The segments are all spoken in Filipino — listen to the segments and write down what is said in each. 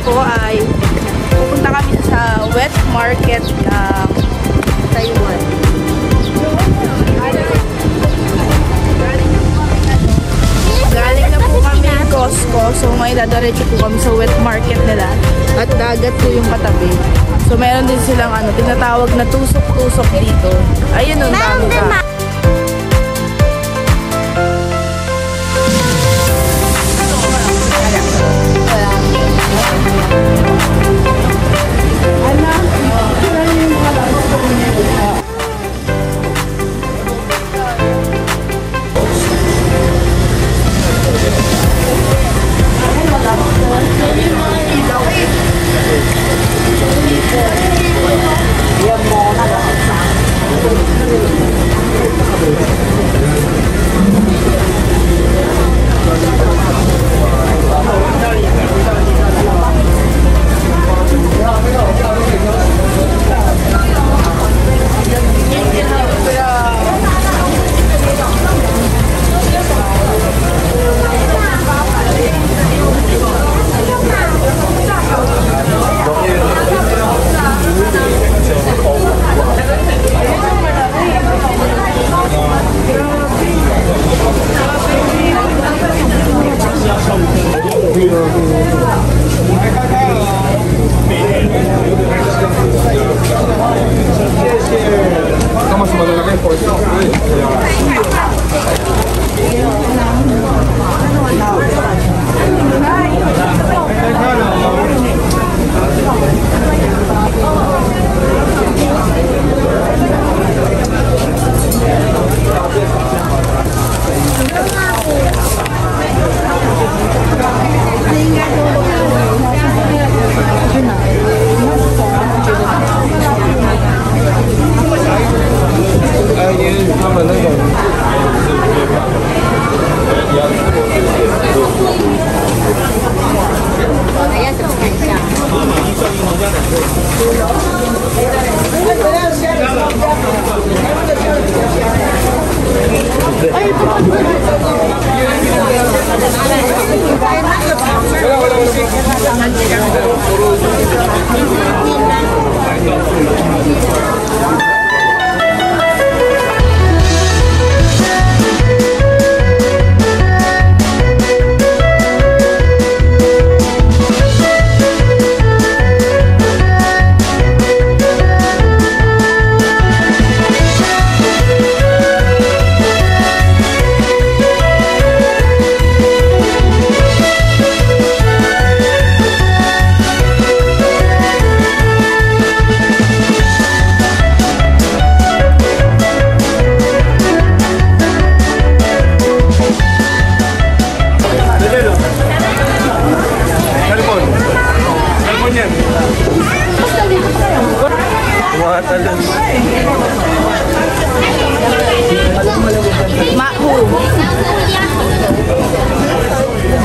po ay pupunta kami sa wet market ng Taiwan. Galing na po kami ng Costco. So may dadaretso po kami sa wet market nila. At dagat po yung katabi. So meron din silang tinatawag na tusok-tusok dito. Ayun o, dami ba? Mahu.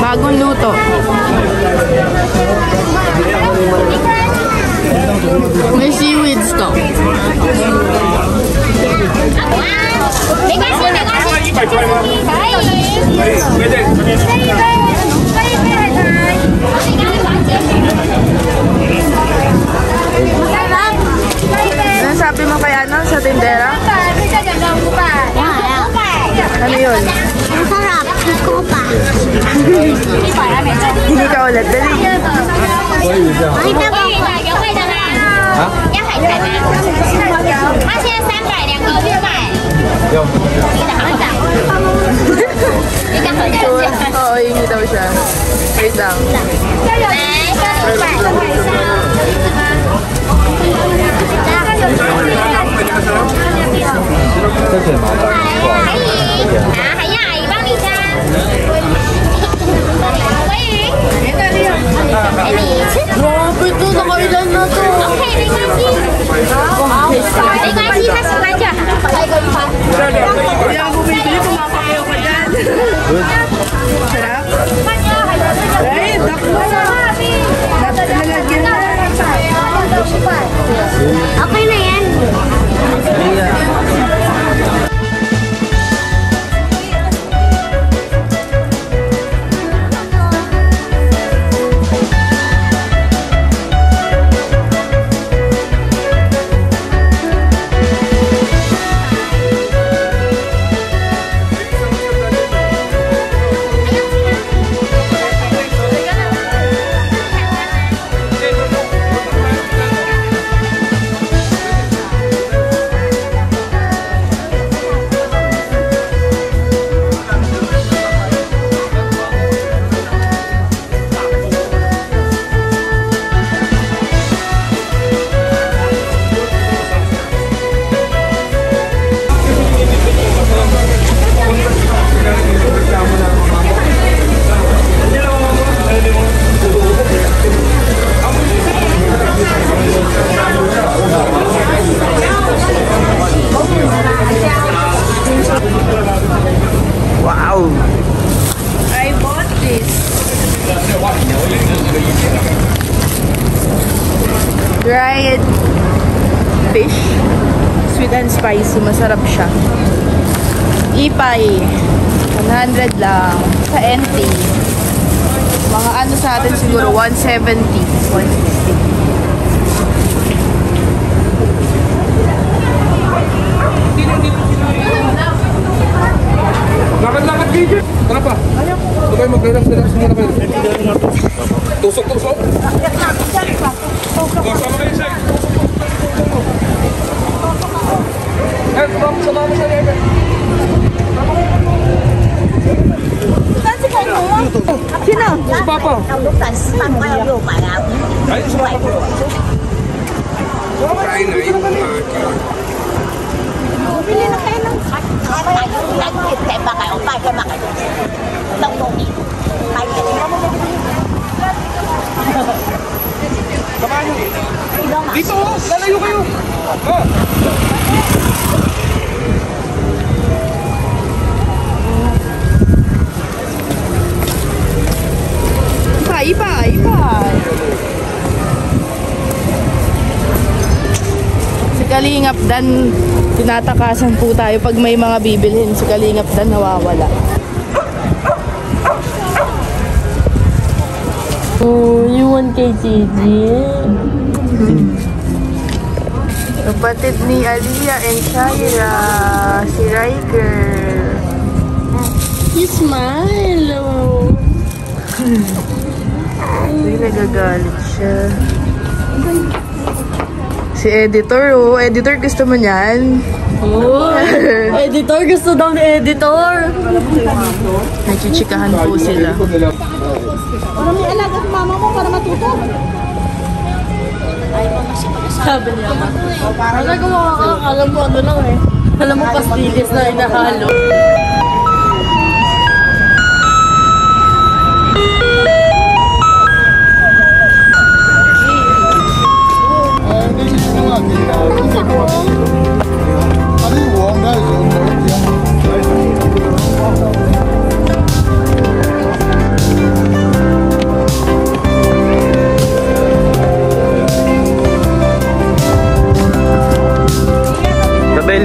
Bagong luto. May seaweeds to. Ano sabi mo kay sa tindera? Ano yun? Masarap. Gusto ko pa. Hindi ka ulit. Dali. Ay, tama ko. Ha? Oo, hingi daw siya. Wait lang. Grabe ito, nakailan na to. Okay, may kasi. May kasi, mas medyo. Hindi ako bumibili, kumakayo ka dyan. Sarap? Ay, takbo na. Natalagyan na. Okay na yan. Dried fish. Sweet and spicy. Masarap siya. Ipay. 100 lang. Sa NT. Mga ano sa atin siguro, 170. 160. Lakad-lakad kayo dyan. Tara pa. Ito kayo mag-relax muna kayo. Tusok-tusok. Sama kayo siya. Sama mo siya. Sino? Si Papa. Ay, si Papa. Kain na yun. Bili na kayo ng Dito, lalayo kayo. Ipay. Si Kalingap Dan, tinatakasan po tayo pag may mga bibilhin. Si Kalingap Dan nawawala. Oh, you want kay Gigi? Kapatid ni Aliyah and Shaira, si Riker. You smile. Oh. Uy, nagagalit siya. Si Editor, oh. Editor, gusto mo niyan? Oh, editor, gusto daw ni editor. Nagchichikahan po sila. Para may alaga sa mama mo para matuto. Sabi niya pa. Ano gumawa ka? Alam mo ano lang eh. Alam mo pastillas na inahalo.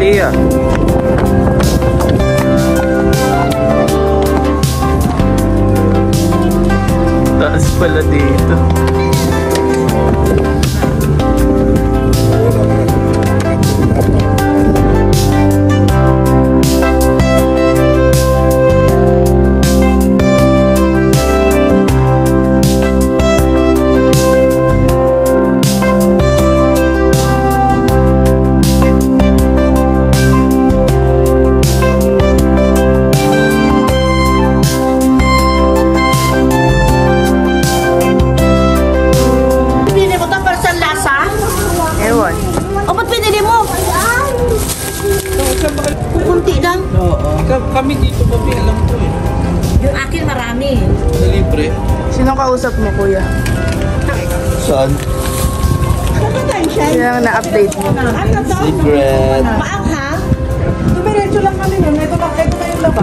Iya. Taas pala dito. Kami dito pa, alam ko eh. Yung akin marami. Sa libre. Sino kausap mo, kuya? Saan? Sino ang na-update mo? Secret. Maanghang? Dumiretso lang kami nun. Ito na yung laba.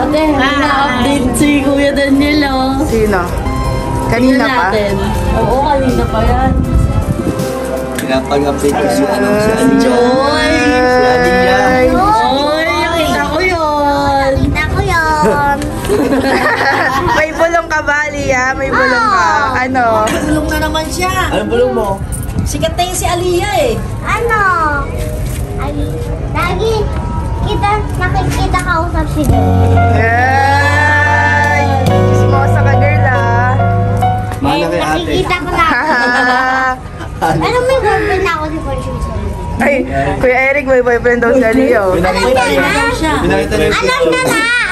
Ate, na-update si Kuya Daniel, oh. Sino? Kanina pa? Oo, kanina pa yan. Pinapag-update ko si ano, si Aliyah. Joy! Si Aliyah. Oy, nakita ko yun. Kita ko yun. May bulong ka ba, Aliyah? May bulong ka? Ano? Bulong na naman siya. Anong bulong mo? Sikat na yung si Aliyah eh. Ano? Ay, lagi nakikita ka usap si Dave. Yay! Chismosa ka, girl, ah. Mahal kay ate. Nakikita ko na. Ano, may boyfriend na ako si Fortune. Ay, Kuya Eric, may boyfriend daw si Aliyah, oh. Pinakita niya. siya. Pinakita niya.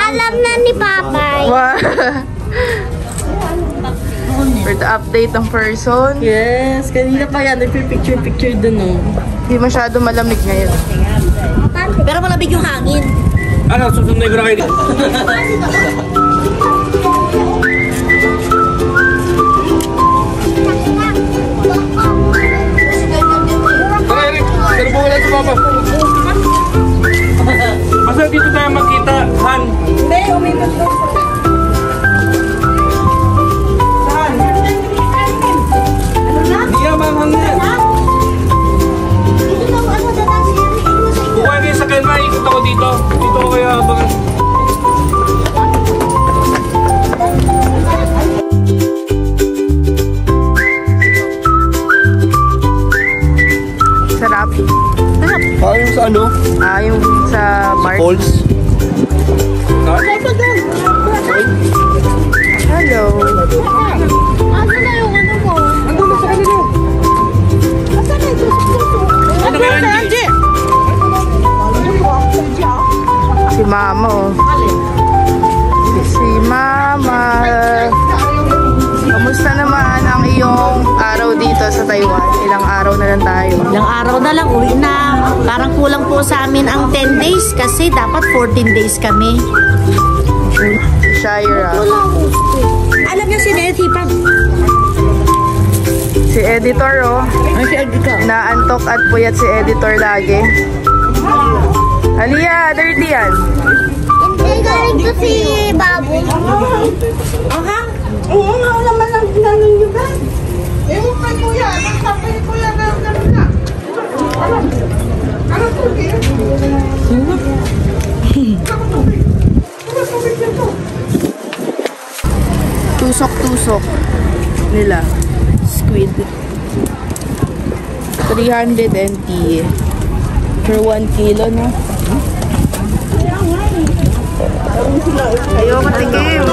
Alam na ni Papay. Wow. For the update ng person, Yes, kanina pa yan. Nagpipicture-picture dun, oh. hindi masyado malamig ngayon. Pero malamig yung hangin. Ano, susunod ko na kayo dito. Tara, Eric. Salubungan lang si Papa. Basta dito tayo magkita, Han. Hindi, umipot doon. balls. Hello. Ano na yung ano mo? Andun na sa kanila. Asan na yung tusok-tusok? Ano kay Angie? Si Mama, oh. Si Mama. Kamusta naman ang iyong araw dito sa Taiwan? Ilang araw na lang tayo? Ilang araw na lang, uwi na. Parang kulang po sa amin ang 10 days kasi dapat 14 days kami. Shira. Alam niyo si Ned Hipag? Si Editor, oh. Ay, si Editor. Naantok at puyat si Editor lagi. Halika, dirty yan. Hindi galing ko si Baboy. Aha. Oo nga naman ang nangyugan. Ewan kay kuya, nagsabi ni kuya na gano'n na. Ano to, eh? Tusok-tusok nila. Squid. 300 for 1 kilo, no? Ayoko tigim.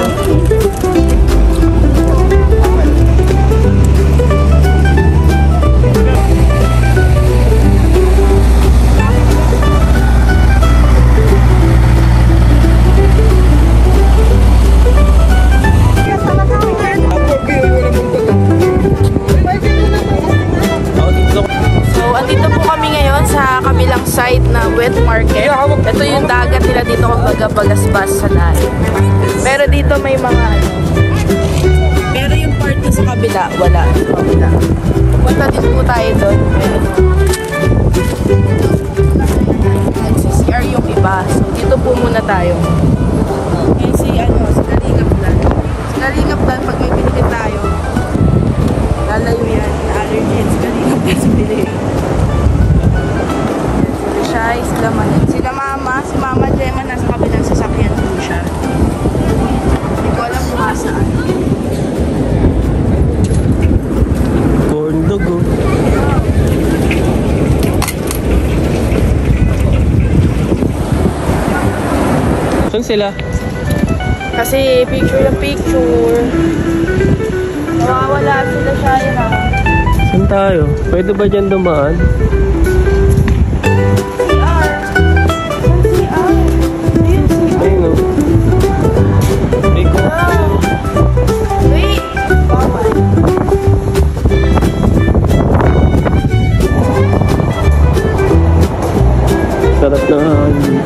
Site na wet market. Ito yung dagat nila dito kumbaga bagasbas sa dagat. Pero dito may mga ano. Pero yung part na sa kabila, wala. Kabila. Punta din po tayo doon. CR yung iba. So dito po muna tayo. Yan si Kalingaplan. Si Kalingaplan, pag may binili tayo, lalayo yan. Allergy yan si Kalingaplan sa binili. Sila Manin. Sila Mama, si Mama Gemma nasa kabilang sasakyan po siya. Hindi ko alam kung saan. Corn dog, oh. Saan sila? Kasi picture. Nawawala sila siya yun. Saan tayo? Pwede ba dyan dumaan? Ayun, oh. Wait! Sarap na hangin.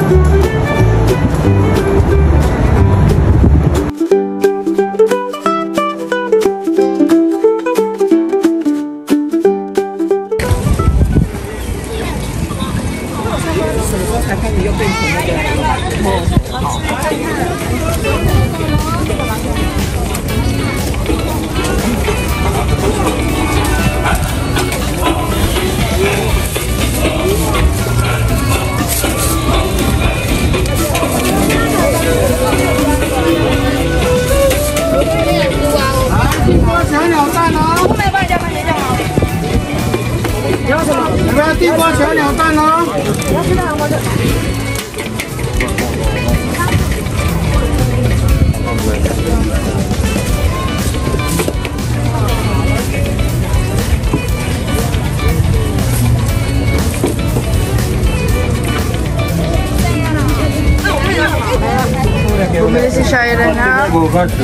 Bumili si Shira na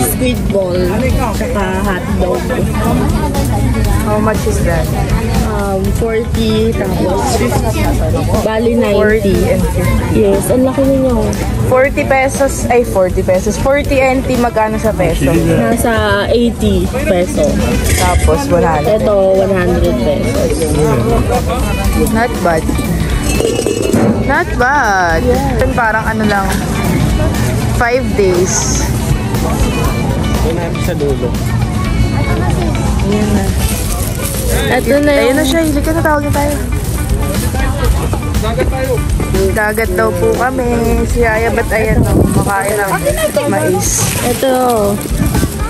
Squid ball. Saka hotdog. how much is that? 40 tapos 50. Bali 90. 40 and 50. Yes, ang laki ninyo. 40 pesos, ay 40 pesos. 40 NT magkano sa peso? Nasa 80 peso. Tapos 100. Ito, 100 pesos. Not bad. Not bad. Yeah. Parang ano lang, 5 days. Doon natin sa dulo. Ayan na. Ito na Ayun yung... na siya, hindi ka na tawagin tayo. Dagat tayo. Dagat daw po kami. Si Aya, ba't ayan o, kumakain ng mais. Ito,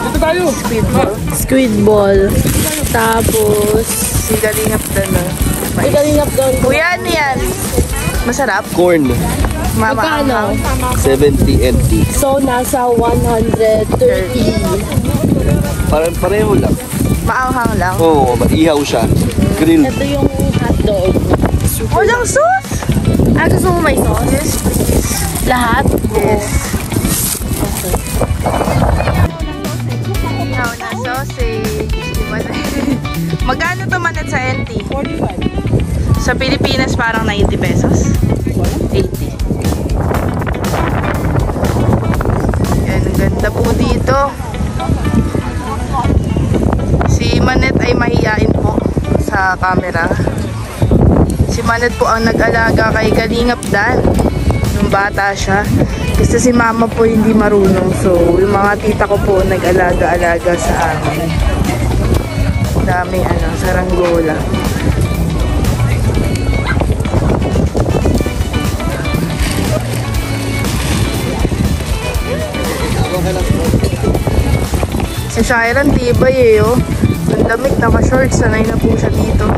Dito tayo. Squid ball. squid ball. Tapos... Si Galingap doon o. Ay, kalingap doon. Kuya, ano yan? Masarap? Corn. Magkano? 70 NT. So, nasa 130. Pareho lang. Maanghang lang. Oo, ihaw siya. Grill. Ito yung hotdog. Walang sauce? Ah, gusto mo may sauce? Yes, please. Lahat? Yes. Ihaw na sausage. Magkano to manat sa NT? 45. Sa Pilipinas parang 90 pesos. 80. Yan, ang ganda po dito. Si Manet ay mahiyain po sa camera. Si Manet po ang nag-alaga kay Kalingap Dan nung bata siya. Kasi si mama po hindi marunong. So, yung mga tita ko po nag-alaga-alaga sa amin. Daming saranggola. Si Shairan tibay oh. Ang damit, naka-shorts. Sanay na po siya dito.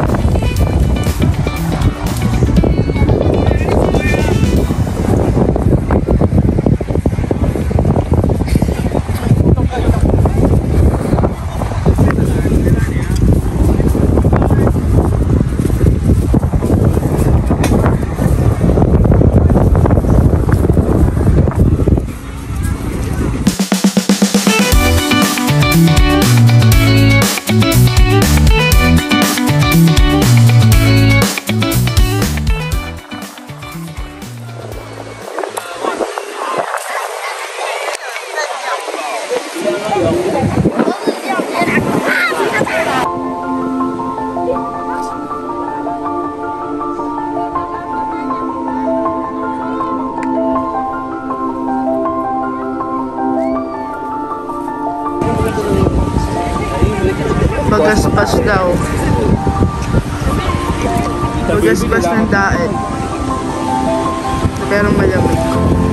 Bagasbas daw. Bagasbas ng daet. Pero malamig.